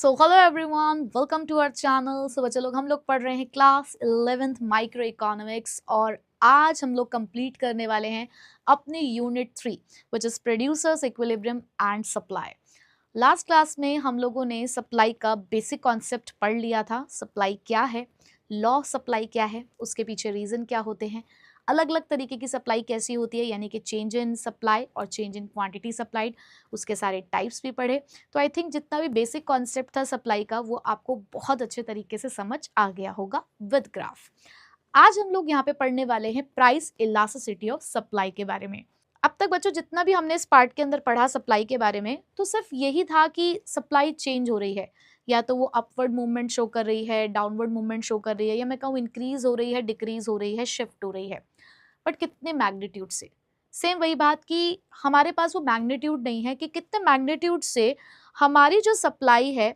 So hello everyone, welcome to our channel. So बच्चे लोग, हम लोग पढ़ रहे हैं क्लास 11th माइक्रो इकोनॉमिक्स और आज हम लोग कंप्लीट करने वाले हैं अपनी unit 3 which is producers, equilibrium and supply. Last class में हम लोगों ने सप्लाई का बेसिक कॉन्सेप्ट पढ़ लिया था। सप्लाई क्या है, लॉ सप्लाई क्या है, उसके पीछे रीज़न क्या होते हैं, अलग अलग तरीके की सप्लाई कैसी होती है, यानी कि चेंज इन सप्लाई और चेंज इन क्वांटिटी सप्लाइड, उसके सारे टाइप्स भी पढ़े। तो आई थिंक जितना भी बेसिक कॉन्सेप्ट था सप्लाई का वो आपको बहुत अच्छे तरीके से समझ आ गया होगा विद ग्राफ। आज हम लोग यहाँ पे पढ़ने वाले हैं प्राइस इलास्टिसिटी ऑफ सप्लाई के बारे में। अब तक बच्चों जितना भी हमने इस पार्ट के अंदर पढ़ा सप्लाई के बारे में, तो सिर्फ यही था कि सप्लाई चेंज हो रही है, या तो वो अपवर्ड मूवमेंट शो कर रही है, डाउनवर्ड मूवमेंट शो कर रही है, या मैं कहूँ इंक्रीज हो रही है, डिक्रीज हो रही है, शिफ्ट हो रही है, बट कितने मैग्नीट्यूड से। सेम वही बात कि हमारे पास वो मैग्नीट्यूड नहीं है कि कितने मैग्नीट्यूड से हमारी जो सप्लाई है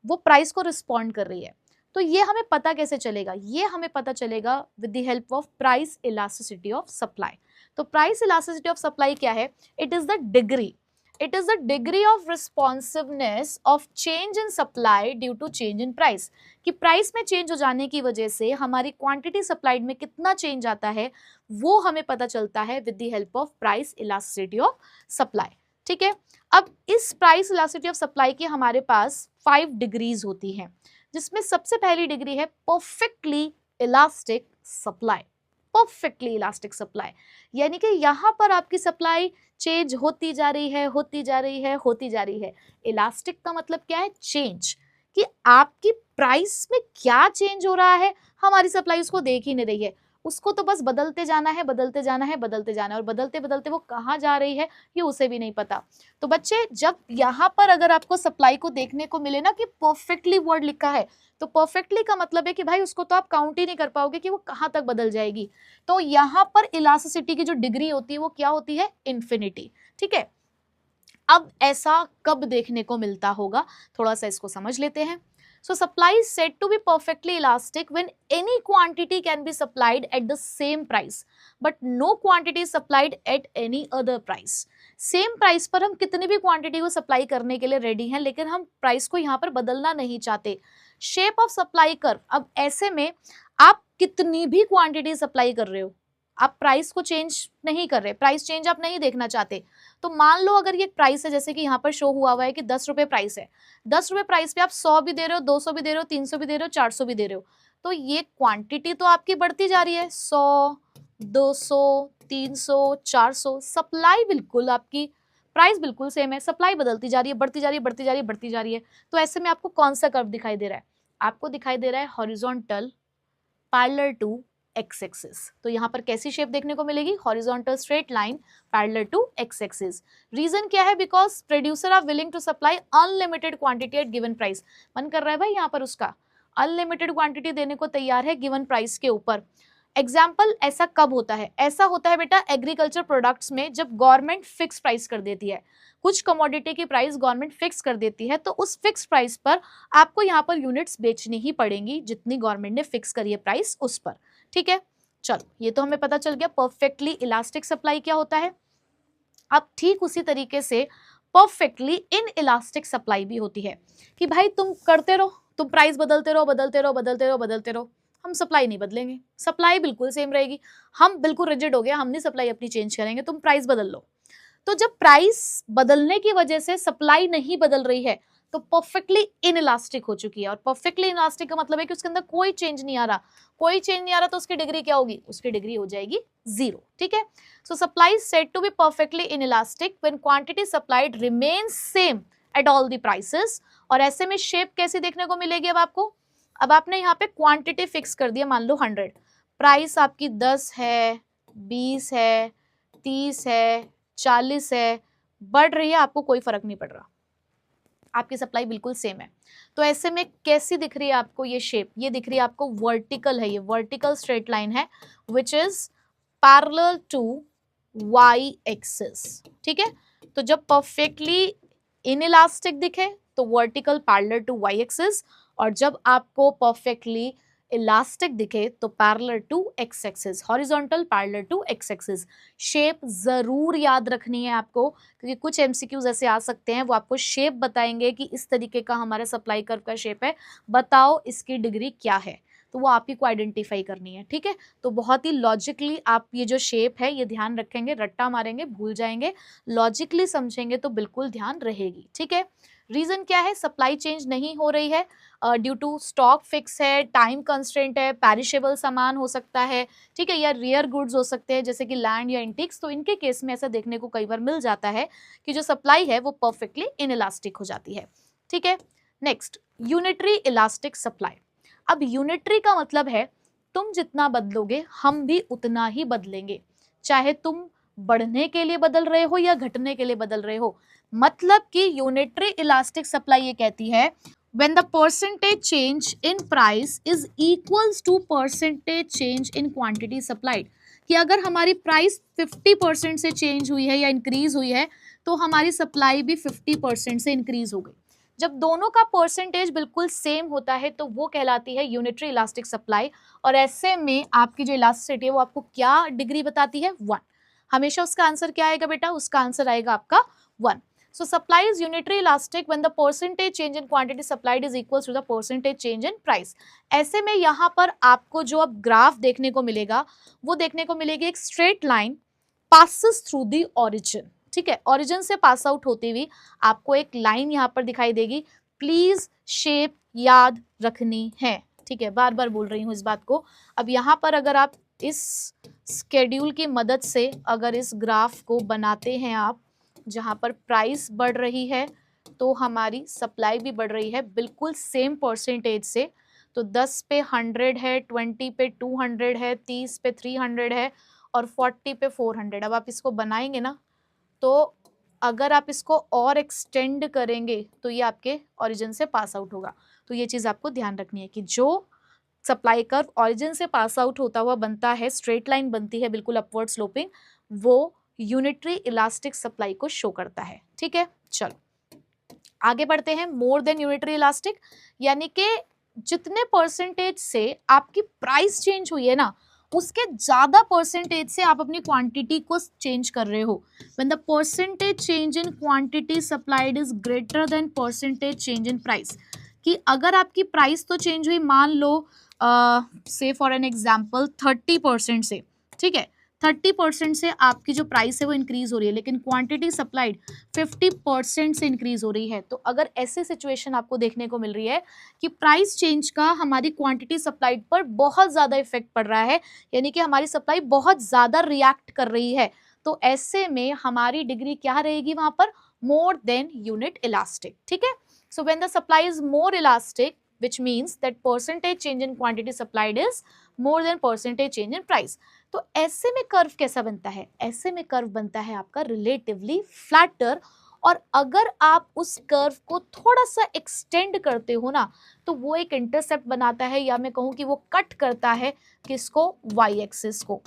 वो प्राइस को रिस्पॉन्ड कर रही है। तो ये हमें पता कैसे चलेगा? ये हमें पता चलेगा with the help of price elasticity of supply. तो प्राइस इलास्टिसिटी ऑफ सप्लाई क्या है? It is the degree, it is the degree of responsiveness of change in supply due to change in price। कि price में change हो जाने की वजह से हमारी क्वांटिटी सप्लाइड में कितना चेंज आता है वो हमें पता चलता है with the help of price elasticity of supply. ठीक है, अब इस प्राइस इलास्टिसिटी ऑफ सप्लाई की हमारे पास 5 डिग्रीज होती हैं, जिसमें सबसे पहली डिग्री है perfectly elastic supply. Perfectly elastic supply यानी कि यहाँ पर आपकी सप्लाई चेंज होती जा रही है, होती जा रही है, होती जा रही है। इलास्टिक का मतलब क्या है? चेंज, कि आपकी प्राइस में क्या चेंज हो रहा है, हमारी सप्लाई उसको देख ही नहीं रही है, उसको तो बस बदलते जाना है, बदलते जाना है, बदलते जाना है, और बदलते बदलते वो कहाँ जा रही है ये उसे भी नहीं पता। तो बच्चे, जब यहाँ पर अगर आपको सप्लाई को देखने को मिले ना कि परफेक्टली वर्ड लिखा है, तो परफेक्टली का मतलब है कि भाई उसको तो आप काउंट ही नहीं कर पाओगे कि वो कहाँ तक बदल जाएगी। तो यहाँ पर इलास्टिसिटी की जो डिग्री होती है वो क्या होती है? इन्फिनिटी। ठीक है, अब ऐसा कब देखने को मिलता होगा, थोड़ा सा इसको समझ लेते हैं। So supply is said to be perfectly elastic when any quantity can be supplied at the same price, but no quantity is supplied at any other price। Same price पर हम कितनी भी क्वांटिटी को सप्लाई करने के लिए ready हैं, लेकिन हम प्राइस को यहाँ पर बदलना नहीं चाहते। शेप ऑफ सप्लाई कर्व, अब ऐसे में आप कितनी भी क्वांटिटी सप्लाई कर रहे हो, आप प्राइस को चेंज नहीं कर रहे, प्राइस चेंज आप नहीं देखना चाहते। तो मान लो अगर ये प्राइस है, जैसे कि यहाँ पर शो हुआ है कि 10 रुपये प्राइस है, 10 रुपये प्राइस पे आप 100 भी दे रहे हो, 200 भी दे रहे हो, 300 भी दे रहे हो, 400 भी दे रहे हो, तो ये क्वांटिटी तो आपकी बढ़ती जा रही है, 100, 200, 300, 400। सप्लाई बिल्कुल आपकी, प्राइस बिल्कुल सेम है, सप्लाई बदलती जा रही है, बढ़ती जा रही है, बढ़ती जा रही है, बढ़ती जा रही है। तो ऐसे में आपको कौन सा कर्व दिखाई दे रहा है? आपको दिखाई दे रहा है horizontal parallel to X axis. तो यहाँ पर कैसी शेप देखने को मिलेगी? Horizontal straight line parallel to X axis. Reason क्या है? Because producer are willing to supply unlimited quantity at given price. मन कर रहा है भाई यहाँ पर उसका अनलिमिटेड क्वांटिटी देने को तैयार है गिवन प्राइस के ऊपर। एग्जाम्पल ऐसा कब होता है? ऐसा होता है बेटा एग्रीकल्चर प्रोडक्ट्स में, जब गवर्नमेंट फिक्स प्राइस कर देती है, कुछ कमोडिटी की प्राइस गवर्नमेंट फिक्स कर देती है, तो उस फिक्स प्राइस पर आपको यहाँ पर यूनिट्स बेचनी ही पड़ेंगी जितनी गवर्नमेंट ने फिक्स करी है प्राइस उस पर। ठीक है, चलो ये तो हमें पता चल गया परफेक्टली इलास्टिक सप्लाई क्या होता है। अब ठीक उसी तरीके से परफेक्टली इन इलास्टिक सप्लाई भी होती है कि भाई तुम करते रहो, तुम प्राइस बदलते रहो, बदलते रहो, बदलते रहो, बदलते रहो, हम सप्लाई नहीं बदलेंगे, सप्लाई बिल्कुल सेम रहेगी, हम बिल्कुल रिजिड हो गया, हम नहीं सप्लाई अपनी चेंज करेंगे, तुम प्राइस बदल लो। तो जब प्राइस बदलने की वजह से सप्लाई नहीं बदल रही है तो परफेक्टली इनइलास्टिक हो चुकी है। और परफेक्टली इनइलास्टिक का मतलब है कि उसके अंदर कोई चेंज नहीं आ रहा, कोई चेंज नहीं आ रहा, तो उसकी डिग्री क्या होगी? उसकी डिग्री हो जाएगी 0। ठीक है, so supply is said to be perfectly inelastic when quantity supplied remains same at all the prices. और ऐसे में शेप कैसी देखने को मिलेगी? अब आपको, अब आपने यहाँ पे क्वांटिटी फिक्स कर दिया, मान लो 100, प्राइस आपकी 10 है, 20 है, 30 है, 40 है, बढ़ रही है, आपको कोई फर्क नहीं पड़ रहा, आपकी सप्लाई बिल्कुल सेम है। तो ऐसे में कैसी दिख रही है आपको ये शेप? ये दिख रही है आपको वर्टिकल है, ये वर्टिकल स्ट्रेट लाइन है which is parallel to Y axis. ठीक है, तो जब परफेक्टली इनइलास्टिक दिखे तो vertical parallel to Y axis, और जब आपको परफेक्टली इलास्टिक दिखे तो parallel to X axis, horizontal parallel to X axis. Shape जरूर याद रखनी है आपको, क्योंकि कुछ एमसीक्यूज ऐसे आ सकते हैं वो आपको शेप बताएंगे कि इस तरीके का हमारा सप्लाई कर्व का शेप है, बताओ इसकी डिग्री क्या है, तो वो आप ही को आइडेंटिफाई करनी है। ठीक है, तो बहुत ही लॉजिकली आप ये जो शेप है ये ध्यान रखेंगे, रट्टा मारेंगे भूल जाएंगे, लॉजिकली समझेंगे तो बिल्कुल ध्यान रहेगी। ठीक है, रीजन क्या है, सप्लाई चेंज नहीं हो रही है ड्यू टू स्टॉक फिक्स है, टाइम कंस्ट्रेंट है, पैरिशेबल सामान हो सकता है, ठीक है, या रेयर गुड्स हो सकते हैं जैसे कि लैंड या इंटिक्स। तो इनके केस में ऐसा देखने को कई बार मिल जाता है कि जो सप्लाई है वो परफेक्टली इनइलास्टिक हो जाती है। ठीक है, नेक्स्ट यूनिटरी इलास्टिक सप्लाई। अब यूनिटरी का मतलब है तुम जितना बदलोगे हम भी उतना ही बदलेंगे, चाहे तुम बढ़ने के लिए बदल रहे हो या घटने के लिए बदल रहे हो। मतलब कि यूनिटरी इलास्टिक सप्लाई ये कहती है when the percentage change in price is equals to percentage change in quantity supplied, कि अगर हमारी प्राइस 50% से चेंज हुई है या इंक्रीज हुई है तो हमारी सप्लाई भी 50% से इंक्रीज हो गई। जब दोनों का परसेंटेज बिल्कुल सेम होता है तो वो कहलाती है यूनिटरी इलास्टिक सप्लाई। और ऐसे में आपकी जो इलास्टिसिटी है वो आपको क्या डिग्री बताती है, 1। हमेशा उसका आंसर क्या आएगा बेटा, उसका आंसर आएगा आपका 1। So supply is unitary elastic when the percentage change in quantity supplied is equals to the percentage change in price। ऐसे में यहाँ पर आपको जो अब ग्राफ देखने को मिलेगा वो देखने को मिलेगी एक straight line passes through the origin। ठीक है, ओरिजिन से पास आउट होती हुई आपको एक लाइन यहाँ पर दिखाई देगी। प्लीज शेप याद रखनी है। ठीक है, बार बार बोल रही हूँ इस बात को। अब यहाँ पर अगर आप इस स्केड्यूल की मदद से अगर इस ग्राफ को बनाते हैं आप, जहाँ पर प्राइस बढ़ रही है तो हमारी सप्लाई भी बढ़ रही है बिल्कुल सेम परसेंटेज से। तो 10 पे 100 है, 20 पे 200 है, 30 पे 300 है और 40 पे 400। अब आप इसको बनाएंगे ना तो अगर आप इसको और एक्सटेंड करेंगे तो ये आपके ओरिजिन से पास आउट होगा। तो ये चीज़ आपको ध्यान रखनी है कि जो सप्लाई कर्व ओरिजिन से पास आउट होता हुआ बनता है, स्ट्रेट लाइन बनती है बिल्कुल अपवर्ड स्लोपिंग, वो यूनिटरी इलास्टिक सप्लाई को शो करता है। ठीक है, चलो आगे बढ़ते हैं। मोर देन यूनिटरी इलास्टिक यानी कि जितने परसेंटेज से आपकी प्राइस चेंज हुई है ना उसके ज्यादा परसेंटेज से आप अपनी क्वांटिटी को चेंज कर रहे हो। when the percentage change in quantity supplied is greater than percentage change in price, कि अगर आपकी प्राइस तो चेंज हुई मान लो से फॉर एन एग्जाम्पल 30% से, ठीक है 30% से आपकी जो प्राइस है वो इंक्रीज हो रही है लेकिन क्वांटिटी सप्लाइड 50% से इंक्रीज हो रही है। तो अगर ऐसे सिचुएशन आपको देखने को मिल रही है कि प्राइस चेंज का हमारी क्वांटिटी सप्लाइड पर बहुत ज़्यादा इफेक्ट पड़ रहा है, यानी कि हमारी सप्लाई बहुत ज़्यादा रिएक्ट कर रही है, तो ऐसे में हमारी डिग्री क्या रहेगी वहाँ पर, मोर देन यूनिट इलास्टिक। ठीक है, so when the supply is more elastic which means that percentage change in quantity supplied is more than percentage change in price। तो ऐसे में कर्व कैसा बनता है, ऐसे में कर्व बनता है आपका रिलेटिवली फ्लैटर। और अगर आप उस कर्व को थोड़ा सा एक्सटेंड करते हो ना तो वो एक इंटरसेप्ट बनाता है, या मैं कहूँ कि वो कट करता है किसको, वाई एक्सिस को।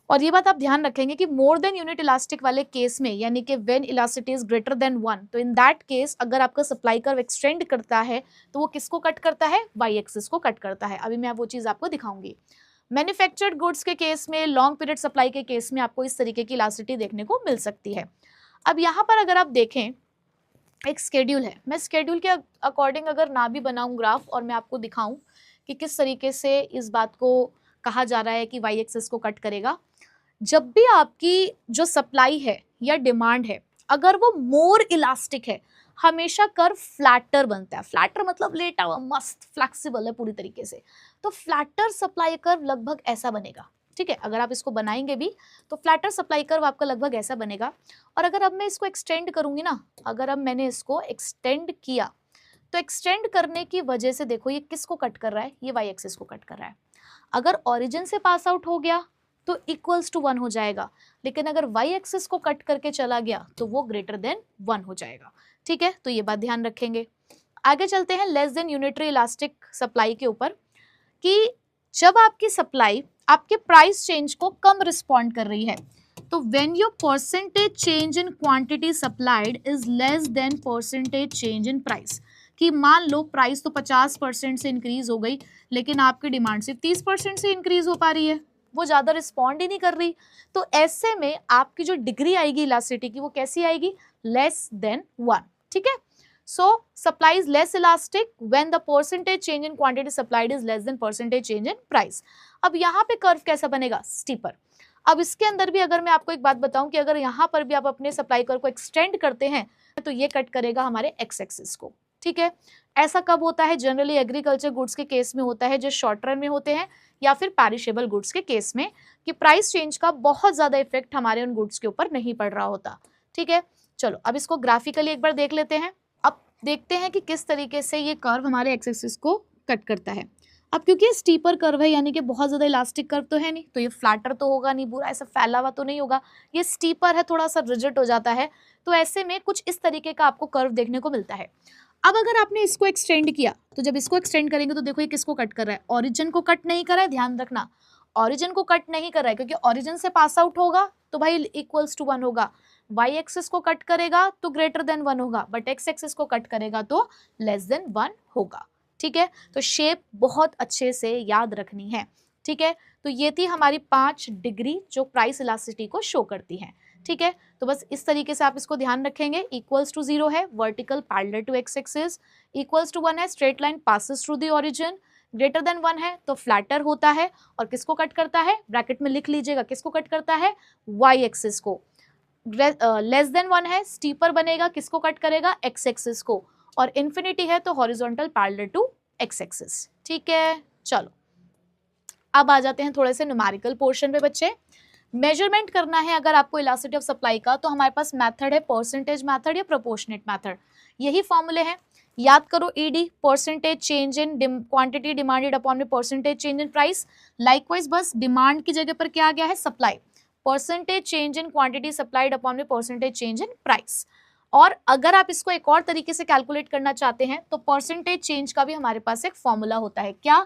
और ये बात आप ध्यान रखेंगे कि मोर देन यूनिट इलास्टिक वाले केस में यानी कि when elasticity is greater than 1, तो इन दैट केस अगर आपका सप्लाई कर्व एक्सटेंड करता है तो वो किसको कट करता है, वाई एक्सिस को कट करता है। अभी मैं वो चीज़ आपको दिखाऊंगी। मैन्युफैक्चर्ड गुड्स के केस में, लॉन्ग पीरियड सप्लाई के केस में आपको इस तरीके की इलास्टिसिटी देखने को मिल सकती है। अब यहाँ पर अगर आप देखें एक स्केड्यूल है, मैं स्केड्यूल के अकॉर्डिंग अगर ना भी बनाऊं ग्राफ और मैं आपको दिखाऊं कि किस तरीके से इस बात को कहा जा रहा है कि वाई एक्सिस को कट करेगा। जब भी आपकी जो सप्लाई है या डिमांड है अगर वो मोर इलास्टिक है हमेशा कर्व फ्लैटर बनता है। फ्लैटर मतलब लेटा हुआ, मस्त फ्लेक्सिबल है पूरी तरीके से। तो फ्लैटर सप्लाई कर्व लगभग ऐसा बनेगा। ठीक है, अगर आप इसको बनाएंगे भी तो फ्लैटर सप्लाई कर्व आपका लगभग ऐसा बनेगा। और अगर अब मैं इसको एक्सटेंड करूंगी ना, अगर अब मैंने इसको एक्सटेंड किया तो एक्सटेंड करने की वजह से देखो ये किसको कट कर रहा है, ये वाई एक्सिस को कट कर रहा है। अगर ओरिजिन से पास आउट हो गया तो इक्वल्स टू 1 हो जाएगा, लेकिन अगर वाई एक्सिस को कट करके चला गया तो वो ग्रेटर देन 1 हो जाएगा। ठीक है, तो ये बात ध्यान रखेंगे। आगे चलते हैं less than unitary elastic supply के ऊपर, कि जब आपकी सप्लाई आपके प्राइस चेंज को कम रिस्पॉन्ड कर रही है तो when your percentage change in quantity supplied is less than percentage change in price, कि मान लो प्राइस तो 50% से इंक्रीज हो गई, लेकिन आपकी डिमांड सिर्फ 30% से इंक्रीज हो पा रही है, वो ज्यादा रिस्पॉन्ड ही नहीं कर रही। तो ऐसे में आपकी जो डिग्री आएगी इलास्टिसिटी की वो कैसी आएगी, लेस देन 1। ठीक है, so supply is less elastic when the percentage change in quantity supplied is less than percentage change in price. अब यहाँ पे कर्व कैसा बनेगा, स्टीपर। अब इसके अंदर भी अगर मैं आपको एक बात बताऊं कि अगर यहाँ पर भी आप अपने सप्लाई कर्व को एक्सटेंड करते हैं तो ये कट करेगा हमारे एक्स एक्सिस को। ठीक है, ऐसा कब होता है, जनरली एग्रीकल्चर गुड्स के केस में होता है जो शॉर्ट रन में होते हैं, या फिर पैरिशेबल गुड्स के केस में, कि प्राइस चेंज का बहुत ज्यादा इफेक्ट हमारे उन गुड्स के ऊपर नहीं पड़ रहा होता। ठीक है, चलो अब इसको ग्राफिकली एक बार देख लेते हैं। अब देखते हैं कि किस तरीके से ये कर्व हमारे एक्स एक्सिस को कट करता है। अब क्योंकि स्टीपर कर्व है, यानी कि बहुत ज्यादा इलास्टिक कर्व तो है नहीं, तो ये फ्लैटर तो होगा नहीं, पूरा ऐसा फैला हुआ तो नहीं होगा, ये स्टीपर है, थोड़ा सा रिजिड हो जाता है। तो ऐसे में कुछ इस तरीके का आपको कर्व देखने को मिलता है। अब अगर आपने इसको एक्सटेंड किया, तो जब इसको एक्सटेंड करेंगे तो देखो ये किसको कट कर रहा है, ओरिजिन को कट नहीं कर रहा है, ध्यान रखना, ओरिजिन को कट नहीं कर रहा है, क्योंकि ओरिजिन से पास आउट होगा तो भाई इक्वल्स टू 1 होगा, वाई एक्सिस को कट करेगा तो ग्रेटर देन 1 होगा, बट एक्स एक्सिस को कट करेगा तो लेस देन 1 होगा। ठीक है, तो शेप बहुत अच्छे से याद रखनी है। ठीक है, तो ये थी हमारी 5 डिग्री जो प्राइस इलास्टिसिटी को शो करती हैं। ठीक है, तो बस इस तरीके से आप इसको ध्यान रखेंगे। इक्वल्स टू 0 है vertical parallel to X axis, equals to 1 है straight line passes through the origin, greater than 1 है तो फ्लैटर होता है और किसको कट करता है, ब्रैकेट में लिख लीजिएगा किसको कट करता है, वाई एक्सिस को। लेस देन 1 है स्टीपर बनेगा, किसको कट करेगा, एक्स एक्सिस को, और इन्फिनिटी है तो horizontal parallel to X axis. ठीक है, चलो अब आ जाते हैं थोड़े से न्यूमेरिकल पोर्शन पे बच्चे। मेजरमेंट करना है अगर आपको इलास्टिसिटी ऑफ सप्लाई का, तो हमारे पास मेथड है परसेंटेज मेथड या प्रोपोर्शनेट मेथड। यही फॉर्मूले हैं, याद करो, ED percentage change in quantity demanded upon में percentage change in price. Likewise बस डिमांड की जगह पर क्या आ गया है, supply, percentage change in quantity supplied upon में परसेंटेज चेंज इन प्राइस। और अगर आप इसको एक और तरीके से कैलकुलेट करना चाहते हैं तो परसेंटेज चेंज का भी हमारे पास एक फॉर्मूला होता है, क्या,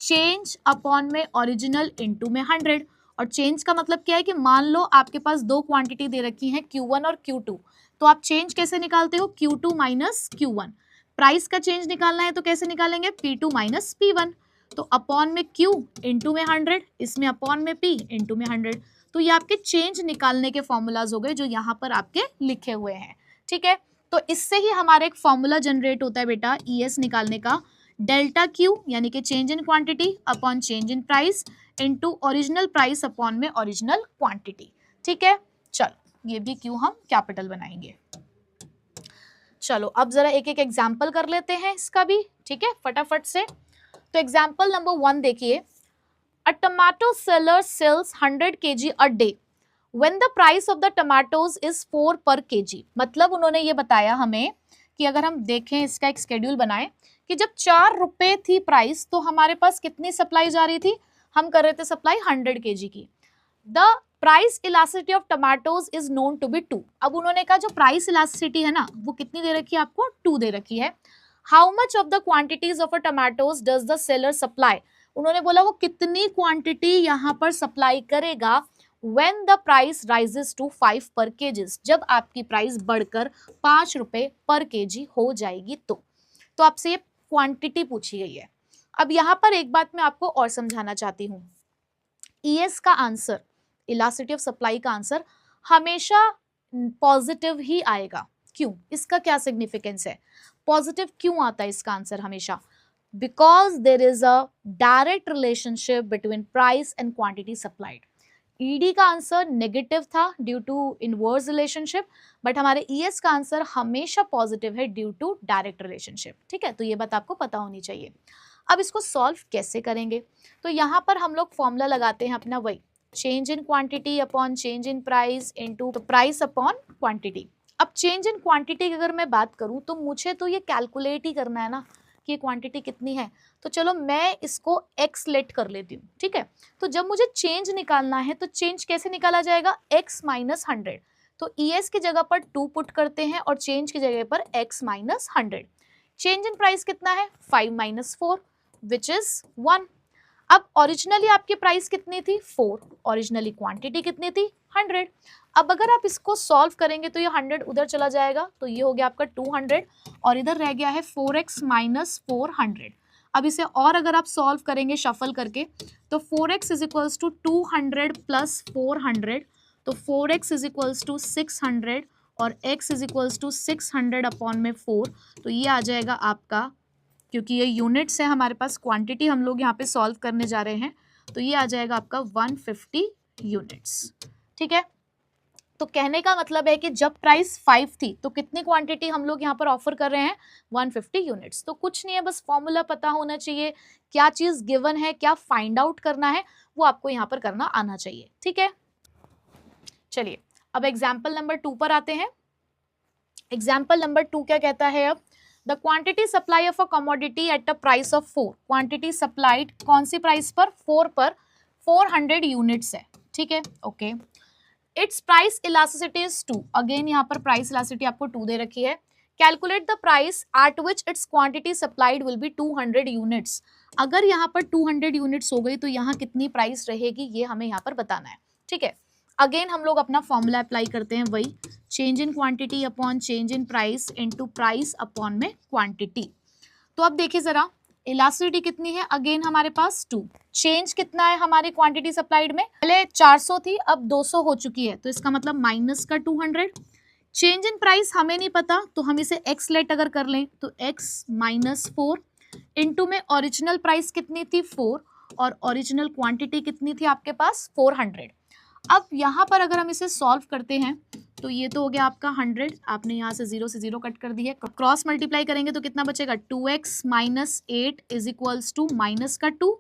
चेंज अपॉन में ओरिजिनल इनटू में 100। और चेंज का मतलब क्या है कि मान लो आपके पास 2 क्वांटिटी दे रखी हैं Q1 और Q2, तो आप चेंज कैसे निकालते हो, Q2 माइनस Q1। प्राइस का चेंज निकालना है तो कैसे निकालेंगे, P2 माइनस P1। तो अपॉन में Q इंटू में 100, इसमें अपॉन में P इंटू में 100। तो ये आपके चेंज निकालने के फॉर्मूलाज हो गए जो यहाँ पर आपके लिखे हुए हैं। ठीक है, तो इससे ही हमारा एक फॉर्मूला जनरेट होता है बेटा ES निकालने का, डेल्टा Q यानी कि change in quantity upon change in price into original price upon में ओरिजिनल क्वांटिटी। ठीक है, चलो ये भी Q हम कैपिटल बनाएंगे। चलो अब जरा एक एक एग्जाम्पल कर लेते हैं इसका भी। ठीक है, फटाफट से। तो एग्जाम्पल नंबर 1 देखिए, a tomato seller sells 100 kg a day when the price of the tomatoes is 4 per kg। मतलब उन्होंने ये बताया हमें कि अगर हम देखें इसका एक स्केड्यूल बनाएं कि जब 4 रुपए थी प्राइस तो हमारे पास कितनी सप्लाई जा रही थी, हम कर रहे थे सप्लाई 100 kg की। The price elasticity of tomatoes is known to be 2। अब उन्होंने कहा जो प्राइस इलास्टिसिटी है ना वो कितनी दे रखी है आपको, 2 दे रखी है। How much of the quantities of a tomatoes does the seller supply. उन्होंने बोला वो कितनी क्वांटिटी यहाँ पर सप्लाई करेगा when the price rises to 5 per kg, जब आपकी प्राइस बढ़कर 5 रुपए पर केजी हो जाएगी। तो आपसे ये क्वांटिटी पूछी गई है। अब यहाँ पर एक बात मैं आपको और समझाना चाहती हूँ, ES का आंसर, इलास्टिसिटी ऑफ सप्लाई का आंसर हमेशा पॉजिटिव ही आएगा। क्यों, इसका क्या सिग्निफिकेंस है, पॉजिटिव क्यों आता है इसका आंसर हमेशा, because there is a direct relationship between price and quantity supplied. ED का आंसर नेगेटिव था due to inverse relationship, but हमारे ES का आंसर हमेशा पॉजिटिव है ड्यू टू डायरेक्ट रिलेशनशिप। ठीक है, तो ये बात आपको पता होनी चाहिए। अब इसको सॉल्व कैसे करेंगे, तो यहाँ पर हम लोग फॉर्मूला लगाते हैं अपना, वही change in quantity upon change in price into price upon quantity. अब चेंज इन क्वांटिटी की अगर मैं बात करूँ तो मुझे तो ये कैलकुलेट ही करना है ना कि क्वांटिटी कितनी है, तो चलो मैं इसको x लेट कर लेती हूँ। ठीक है, तो जब मुझे चेंज निकालना है तो चेंज कैसे निकाला जाएगा, x माइनस 100। तो ES की जगह पर 2 पुट करते हैं और चेंज की जगह पर x minus 100। Change in price कितना है, 5 माइनस 4 विच इज 1। अब ओरिजिनली आपकी प्राइस कितनी थी, 4, ओरिजिनली क्वांटिटी कितनी थी, 100। अब अगर आप इसको सॉल्व करेंगे तो ये 100 उधर चला जाएगा, तो ये हो गया आपका 200 और इधर रह गया है 4x माइनस 400। अब इसे और अगर आप सॉल्व करेंगे शफल करके तो 4x is equals to 200 plus 400, तो 4x इज इक्वल्स टू 600 और x is equals to 600 upon में 4, तो ये आ जाएगा आपका, क्योंकि ये यूनिट्स है हमारे पास, क्वांटिटी हम लोग यहाँ पे सॉल्व करने जा रहे हैं, तो ये आ जाएगा आपका 150 यूनिट्स। ठीक है, तो कहने का मतलब है कि जब प्राइस 5 थी तो कितनी क्वांटिटी हम लोग यहाँ पर ऑफर कर रहे हैं, 150 यूनिट्स। तो कुछ नहीं है, बस फॉर्मूला पता होना चाहिए, क्या चीज गिवन है, क्या फाइंड आउट करना है, वो आपको यहाँ पर करना आना चाहिए। ठीक है, चलिए अब एग्जाम्पल नंबर 2 पर आते हैं। एग्जाम्पल नंबर 2 क्या कहता है, अब the quantity supply of a commodity at a price of 4, quantity supplied कौन सी प्राइस पर, 4 पर, 400 यूनिट्स है। ठीक है, okay, it's price elasticity is 2, again यहाँ पर प्राइस इलास्टिसिटी आपको 2 दे रखी है। Calculate the price at which it's quantity supplied will be 200 units, अगर यहाँ पर 200 यूनिट्स हो गई तो यहाँ कितनी प्राइस रहेगी, ये हमें यहाँ पर बताना है। ठीक है, अगेन हम लोग अपना फॉर्मूला अप्लाई करते हैं, वही change in quantity upon change in price into price upon में क्वांटिटी। तो अब देखिए जरा, इलास्टिसिटी कितनी है, अगेन हमारे पास 2, चेंज कितना है हमारी क्वांटिटी सप्लाइड में, पहले 400 थी अब 200 हो चुकी है, तो इसका मतलब माइनस का 200। चेंज इन प्राइस हमें नहीं पता, तो हम इसे x लेट अगर कर लें तो x माइनस 4 इंटू में ओरिजिनल प्राइस कितनी थी 4 और ओरिजिनल क्वांटिटी कितनी थी आपके पास 400। अब यहाँ पर अगर हम इसे सॉल्व करते हैं तो ये तो हो गया आपका 100, आपने यहाँ से 0 से 0 कट कर दी है, क्रॉस मल्टीप्लाई करेंगे तो कितना बचेगा, 2x minus 8 is equals to minus का 2,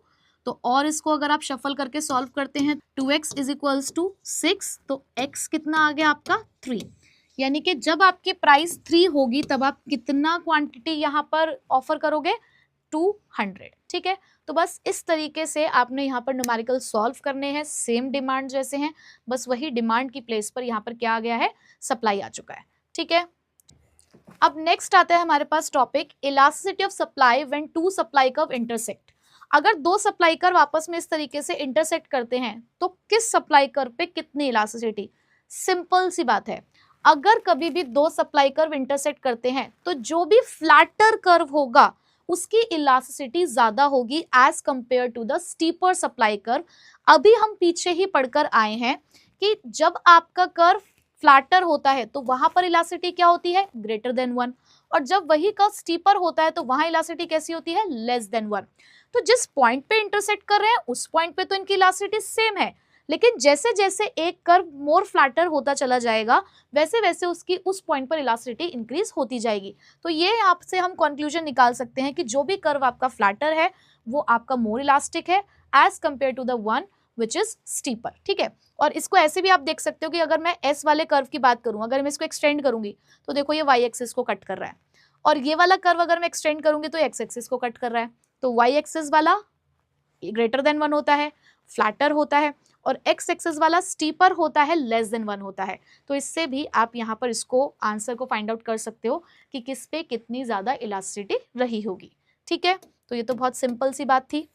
तो और इसको अगर आप शफल करके सॉल्व करते हैं 2x इज इक्वल्स टू 6, तो x कितना आ गया आपका 3, यानी कि जब आपकी प्राइस 3 होगी तब आप कितना क्वांटिटी यहाँ पर ऑफर करोगे, 200। ठीक है, तो बस इस तरीके से आपने यहाँ पर न्यूमेरिकल सॉल्व करने हैं, सेम डिमांड जैसे हैं, बस वही डिमांड की प्लेस पर यहाँ पर क्या आ गया है, सप्लाई आ चुका है। ठीक है, अब नेक्स्ट आता है हमारे पास topic elasticity of supply when two supply curve intersect. अगर दो सप्लाई कर्व आपस में इस तरीके से इंटरसेक्ट करते हैं तो किस सप्लाई कर्व पे कितनी इलास्टिसिटी, सिंपल सी बात है, अगर कभी भी दो सप्लाई कर्व इंटरसेक्ट करते हैं तो जो भी फ्लैटर कर्व होगा उसकी इलास्टिसिटी ज्यादा होगी as compare to the steeper supply curve. अभी हम पीछे ही पढ़कर आए हैं कि जब आपका कर्व फ्लैटर होता है तो वहां पर इलास्टिसिटी क्या होती है, ग्रेटर देन 1, और जब वही कर्व स्टीपर होता है तो वहां इलास्टिसिटी कैसी होती है, लेस देन 1। तो जिस पॉइंट पे इंटरसेक्ट कर रहे हैं उस पॉइंट पे तो इनकी इलास्टिसिटी सेम है, लेकिन जैसे जैसे एक कर्व मोर फ्लैटर होता चला जाएगा वैसे वैसे उसकी उस पॉइंट पर इलास्टिसिटी इंक्रीज होती जाएगी। तो ये आपसे हम कंक्लूजन निकाल सकते हैं कि जो भी कर्व आपका फ्लैटर है वो आपका मोर इलास्टिक है as compare to the one which is steeper. ठीक है, और इसको ऐसे भी आप देख सकते हो कि अगर मैं एस वाले कर्व की बात करूं, अगर मैं इसको एक्सटेंड करूंगी तो देखो ये वाई एक्सिस को कट कर रहा है, और ये वाला कर्व अगर मैं एक्सटेंड करूंगी तो एक्स एक्सिस को कट कर रहा है। तो वाई एक्सिस वाला ग्रेटर देन 1 होता है, फ्लैटर होता है, और एक्स एक्सिस वाला स्टीपर होता है, लेस देन 1 होता है। तो इससे भी आप यहाँ पर इसको आंसर को फाइंड आउट कर सकते हो कि किस पे कितनी ज्यादा इलास्टिसिटी रही होगी। ठीक है, तो ये तो बहुत सिंपल सी बात थी।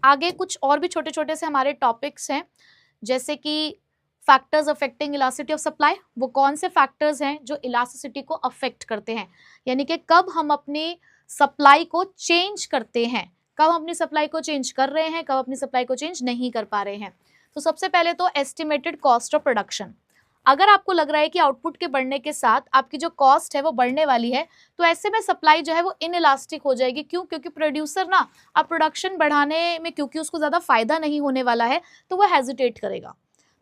आगे कुछ और भी छोटे छोटे से हमारे टॉपिक्स हैं, जैसे कि factors affecting elasticity of supply. वो कौन से फैक्टर्स हैं जो इलास्टिसिटी को अफेक्ट करते हैं, यानी कि कब हम अपनी सप्लाई को चेंज करते हैं, कब अपनी सप्लाई को चेंज कर रहे हैं, कब अपनी सप्लाई को चेंज नहीं कर पा रहे हैं। तो सबसे पहले तो एस्टिमेटेड कॉस्ट ऑफ प्रोडक्शन। अगर आपको लग रहा है कि आउटपुट के बढ़ने के साथ आपकी जो कॉस्ट है वो बढ़ने वाली है, तो ऐसे में सप्लाई जो है वो इनइलास्टिक हो जाएगी। क्यों? क्योंकि प्रोड्यूसर ना अब प्रोडक्शन बढ़ाने में क्योंकि उसको ज़्यादा फायदा नहीं होने वाला है तो वह हेजिटेट करेगा।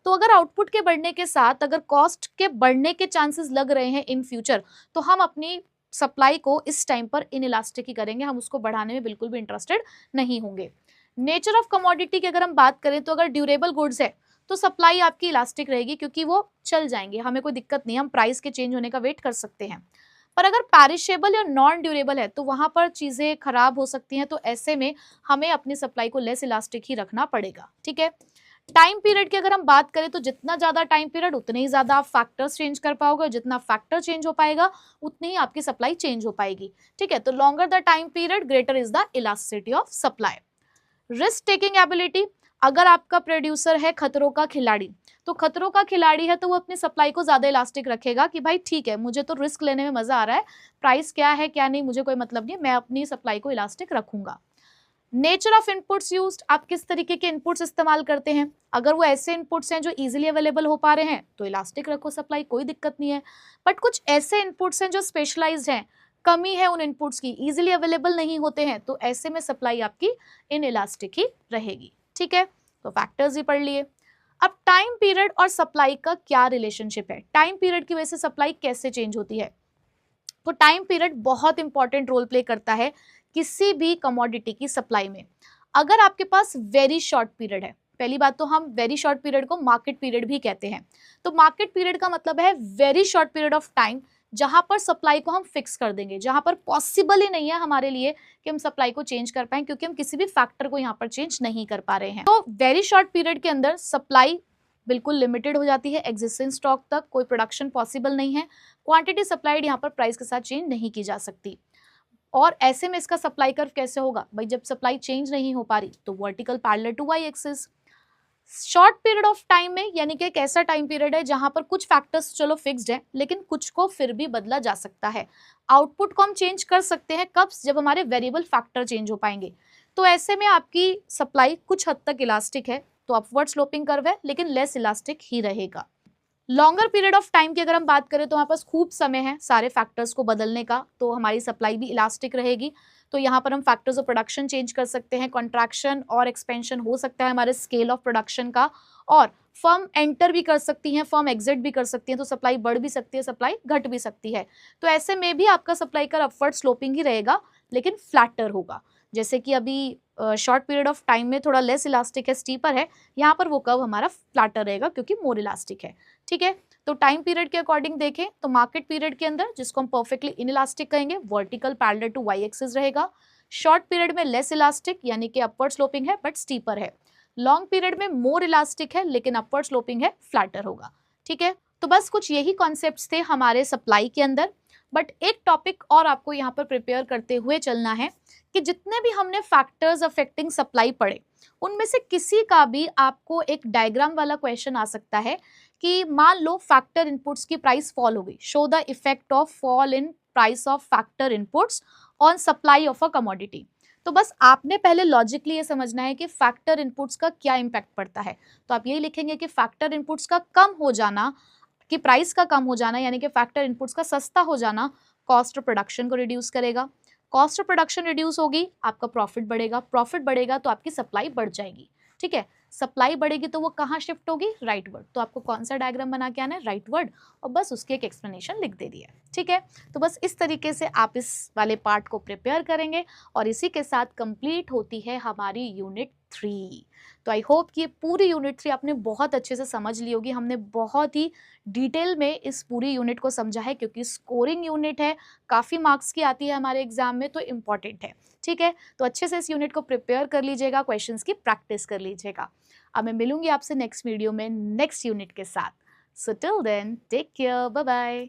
तो अगर आउटपुट के बढ़ने के साथ अगर कॉस्ट के बढ़ने के चांसेस लग रहे हैं इन फ्यूचर, तो हम अपनी सप्लाई को इस टाइम पर इनइलास्टिक ही करेंगे, हम उसको बढ़ाने में बिल्कुल भी इंटरेस्टेड नहीं होंगे। नेचर ऑफ कमोडिटी की अगर हम बात करें तो अगर ड्यूरेबल गुड्स है तो सप्लाई आपकी इलास्टिक रहेगी क्योंकि वो चल जाएंगे, हमें कोई दिक्कत नहीं, हम प्राइस के चेंज होने का वेट कर सकते हैं। पर अगर पैरिशेबल या नॉन ड्यूरेबल है तो वहां पर चीजें खराब हो सकती हैं, तो ऐसे में हमें अपनी सप्लाई को लेस इलास्टिक ही रखना पड़ेगा। ठीक है, टाइम पीरियड की अगर हम बात करें तो जितना ज्यादा टाइम पीरियड उतने ही ज्यादा आप फैक्टर्स चेंज कर पाओगे, जितना फैक्टर चेंज हो पाएगा उतनी ही आपकी सप्लाई चेंज हो पाएगी। ठीक है, तो longer the time period greater is the elasticity of supply. Risk taking ability, अगर आपका प्रोड्यूसर है खतरों का खिलाड़ी, तो खतरों का खिलाड़ी है तो वो अपनी सप्लाई को ज्यादा इलास्टिक रखेगा कि भाई ठीक है, मुझे तो रिस्क लेने में मजा आ रहा है, प्राइस क्या है क्या नहीं मुझे कोई मतलब नहीं, मैं अपनी सप्लाई को इलास्टिक रखूंगा। नेचर ऑफ इनपुट्स यूज्ड, आप किस तरीके के इनपुट्स इस्तेमाल करते हैं। अगर वो ऐसे इनपुट्स हैं जो इजीली अवेलेबल हो पा रहे हैं तो इलास्टिक रखो सप्लाई, कोई दिक्कत नहीं है। बट कुछ ऐसे इनपुट्स हैं जो स्पेशलाइज्ड हैं, कमी है उन इनपुट्स की, इजीली अवेलेबल नहीं होते हैं, तो ऐसे में सप्लाई आपकी इन इलास्टिक ही रहेगी। ठीक है, तो फैक्टर्स ही पढ़ लिए। अब टाइम पीरियड और सप्लाई का क्या रिलेशनशिप है, टाइम पीरियड की वजह से सप्लाई कैसे चेंज होती है। तो टाइम पीरियड बहुत इंपॉर्टेंट रोल प्ले करता है किसी भी कमोडिटी की सप्लाई में। अगर आपके पास वेरी शॉर्ट पीरियड है, पहली बात तो हम वेरी शॉर्ट पीरियड को मार्केट पीरियड भी कहते हैं, तो मार्केट पीरियड का मतलब है very short period of time जहां पर सप्लाई को हम फिक्स कर देंगे, जहां पर पॉसिबल ही नहीं है हमारे लिए कि हम सप्लाई को चेंज कर पाए, क्योंकि हम किसी भी फैक्टर को यहाँ पर चेंज नहीं कर पा रहे हैं। तो वेरी शॉर्ट पीरियड के अंदर सप्लाई बिल्कुल लिमिटेड हो जाती है, एग्जिस्टिंग स्टॉक तक कोई प्रोडक्शन पॉसिबल नहीं है, क्वांटिटी सप्लाइड यहाँ पर प्राइस के साथ चेंज नहीं की जा सकती। और ऐसे में इसका सप्लाई कर्व कैसे होगा भाई, जब सप्लाई चेंज नहीं हो पा रही तो vertical parallel to Y axis. Short period of time में यानी कि एक ऐसा टाइम पीरियड है जहां पर कुछ फैक्टर्स चलो फिक्स्ड है लेकिन कुछ को फिर भी बदला जा सकता है। आउटपुट को हम चेंज कर सकते हैं कब, जब हमारे वेरिएबल फैक्टर चेंज हो पाएंगे। तो ऐसे में आपकी सप्लाई कुछ हद तक इलास्टिक है, तो अपवर्ड स्लोपिंग कर्व है लेकिन लेस इलास्टिक ही रहेगा। लॉन्गर पीरियड ऑफ टाइम की अगर हम बात करें तो हमारे पास खूब समय है सारे फैक्टर्स को बदलने का, तो हमारी सप्लाई भी इलास्टिक रहेगी। तो यहाँ पर हम फैक्टर्स ऑफ प्रोडक्शन चेंज कर सकते हैं, कॉन्ट्रैक्शन और एक्सपेंशन हो सकता है हमारे स्केल ऑफ प्रोडक्शन का, और फर्म एंटर भी कर सकती हैं, फर्म एग्जिट भी कर सकती हैं, तो सप्लाई बढ़ भी सकती है, सप्लाई घट भी सकती है। तो ऐसे में भी आपका सप्लाई का अपवर्ड स्लोपिंग ही रहेगा लेकिन फ्लैटर होगा। जैसे कि अभी शॉर्ट पीरियड ऑफ टाइम में थोड़ा लेस इलास्टिक है, स्टीपर है, यहाँ पर वो कर्व हमारा फ्लैटर रहेगा क्योंकि मोर इलास्टिक है। ठीक है, तो टाइम पीरियड के अकॉर्डिंग देखें तो मार्केट पीरियड के अंदर, जिसको हम परफेक्टली इनइलास्टिक कहेंगे, vertical parallel to Y axis रहेगा। शॉर्ट पीरियड में लेस इलास्टिक यानी कि अपवर्ड स्लोपिंग है बट स्टीपर है। लॉन्ग पीरियड में मोर इलास्टिक है लेकिन अपवर्ड स्लोपिंग है, फ्लैटर होगा। ठीक है, तो बस कुछ यही कॉन्सेप्ट्स थे हमारे सप्लाई के अंदर। बट एक टॉपिक और आपको यहाँ पर प्रिपेयर करते हुए चलना है कि जितने भी हमने फैक्टर्स अफेक्टिंग सप्लाई पढ़े उनमें से किसी का भी आपको एक डायग्राम वाला क्वेश्चन आ सकता है कि मान लो फैक्टर इनपुट्स की प्राइस फॉल हो गई, show the effect of fall in price of factor inputs on supply of a commodity. तो बस आपने पहले लॉजिकली ये समझना है कि फैक्टर इनपुट्स का क्या इंपैक्ट पड़ता है। तो आप यही लिखेंगे कि फैक्टर इनपुट्स का कम हो जाना, कि प्राइस का कम हो जाना यानी कि फैक्टर इनपुट्स का सस्ता हो जाना कॉस्ट ऑफ प्रोडक्शन को रिड्यूस करेगा। कॉस्ट ऑफ प्रोडक्शन रिड्यूस होगी, आपका प्रॉफिट बढ़ेगा, प्रॉफिट बढ़ेगा तो आपकी सप्लाई बढ़ जाएगी। ठीक है, सप्लाई बढ़ेगी तो वो कहाँ शिफ्ट होगी, राइटवर्ड। तो आपको कौन सा डायग्राम बना के आना है, राइटवर्ड, और बस उसकी एक एक्सप्लेनेशन लिख दे दिया है। ठीक है, तो बस इस तरीके से आप इस वाले पार्ट को प्रिपेयर करेंगे और इसी के साथ कंप्लीट होती है हमारी यूनिट 3। तो आई होप कि ये पूरी यूनिट 3 आपने बहुत अच्छे से समझ ली होगी। हमने बहुत ही डिटेल में इस पूरी यूनिट को समझा है क्योंकि स्कोरिंग यूनिट है, काफ़ी मार्क्स की आती है हमारे एग्जाम में, तो इम्पॉर्टेंट है। ठीक है, तो अच्छे से इस यूनिट को प्रिपेयर कर लीजिएगा, क्वेश्चंस की प्रैक्टिस कर लीजिएगा। अब मैं मिलूंगी आपसे नेक्स्ट वीडियो में नेक्स्ट यूनिट के साथ। So till then take care, bye bye.